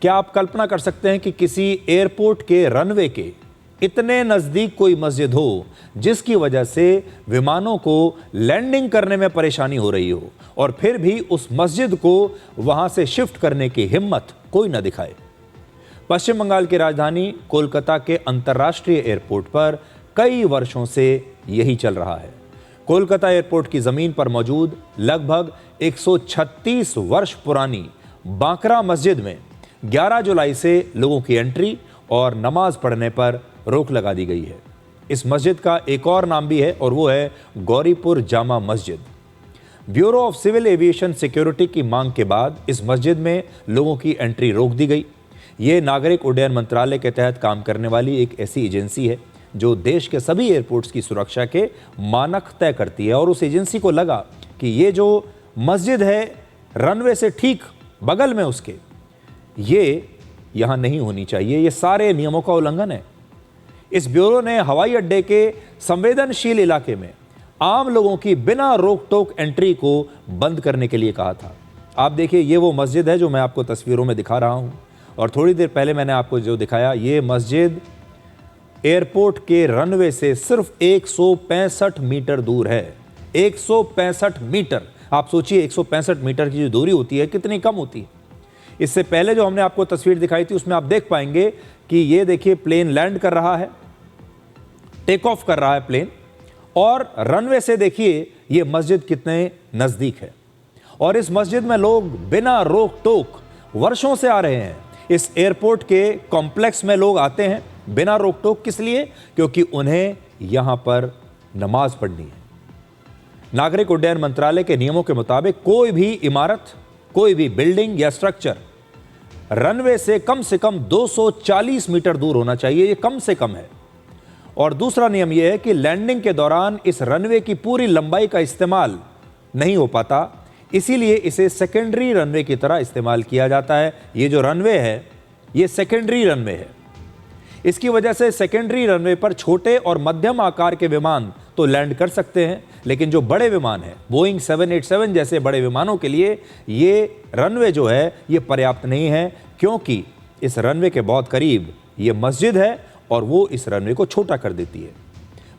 क्या आप कल्पना कर सकते हैं कि किसी एयरपोर्ट के रनवे के इतने नजदीक कोई मस्जिद हो जिसकी वजह से विमानों को लैंडिंग करने में परेशानी हो रही हो और फिर भी उस मस्जिद को वहां से शिफ्ट करने की हिम्मत कोई न दिखाए। पश्चिम बंगाल की राजधानी कोलकाता के अंतर्राष्ट्रीय एयरपोर्ट पर कई वर्षों से यही चल रहा है। कोलकाता एयरपोर्ट की जमीन पर मौजूद लगभग 136 वर्ष पुरानी बांकरा मस्जिद में 11 जुलाई से लोगों की एंट्री और नमाज पढ़ने पर रोक लगा दी गई है। इस मस्जिद का एक और नाम भी है और वो है Gauripur Jama Masjid. Bureau of civil aviation security की मांग के बाद इस मस्जिद में लोगों की एंट्री रोक दी गई। ये नागरिक उड्डयन मंत्रालय के तहत काम करने वाली एक ऐसी एजेंसी है जो देश के सभी एयरपोर्ट्स की सुरक्षा के मानक तय करती है और उस एजेंसी को लगा कि ये जो मस्जिद है रनवे से ठीक बगल में उसके, ये यहाँ नहीं होनी चाहिए, ये सारे नियमों का उल्लंघन है। इस ब्यूरो ने हवाई अड्डे के संवेदनशील इलाके में आम लोगों की बिना रोक टोक एंट्री को बंद करने के लिए कहा था। आप देखिए, ये वो मस्जिद है जो मैं आपको तस्वीरों में दिखा रहा हूँ और थोड़ी देर पहले मैंने आपको जो दिखाया, ये मस्जिद एयरपोर्ट के रनवे से सिर्फ 165 मीटर दूर है। 165 मीटर। आप सोचिए 165 मीटर की जो दूरी होती है कितनी कम होती है। इससे पहले जो हमने आपको तस्वीर दिखाई थी उसमें आप देख पाएंगे कि ये देखिए प्लेन लैंड कर रहा है, टेक ऑफ कर रहा है प्लेन, और रनवे से देखिए ये मस्जिद कितने नजदीक है। और इस मस्जिद में लोग बिना रोक टोक वर्षों से आ रहे हैं। इस एयरपोर्ट के कॉम्प्लेक्स में लोग आते हैं बिना रोक टोक। किस लिए? क्योंकि उन्हें यहां पर नमाज पढ़नी है। नागरिक उड्डयन मंत्रालय के नियमों के मुताबिक कोई भी इमारत, कोई भी बिल्डिंग या स्ट्रक्चर रनवे से कम 240 मीटर दूर होना चाहिए। ये कम से कम है। और दूसरा नियम यह है कि लैंडिंग के दौरान इस रनवे की पूरी लंबाई का इस्तेमाल नहीं हो पाता, इसीलिए इसे सेकेंडरी रनवे की तरह इस्तेमाल किया जाता है। ये जो रनवे है ये सेकेंडरी रनवे है। इसकी वजह से सेकेंडरी रनवे पर छोटे और मध्यम आकार के विमान तो लैंड कर सकते हैं, लेकिन जो बड़े विमान हैं, बोइंग 787 जैसे बड़े विमानों के लिए ये रनवे जो है ये पर्याप्त नहीं है, क्योंकि इस रनवे के बहुत करीब ये मस्जिद है और वो इस रनवे को छोटा कर देती है।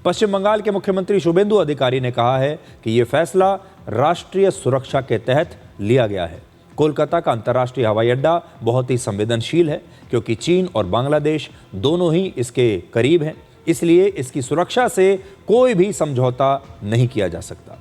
पश्चिम बंगाल के मुख्यमंत्री शुभेंदु अधिकारी ने कहा है कि ये फैसला राष्ट्रीय सुरक्षा के तहत लिया गया है। कोलकाता का अंतर्राष्ट्रीय हवाई अड्डा बहुत ही संवेदनशील है क्योंकि चीन और बांग्लादेश दोनों ही इसके करीब हैं, इसलिए इसकी सुरक्षा से कोई भी समझौता नहीं किया जा सकता।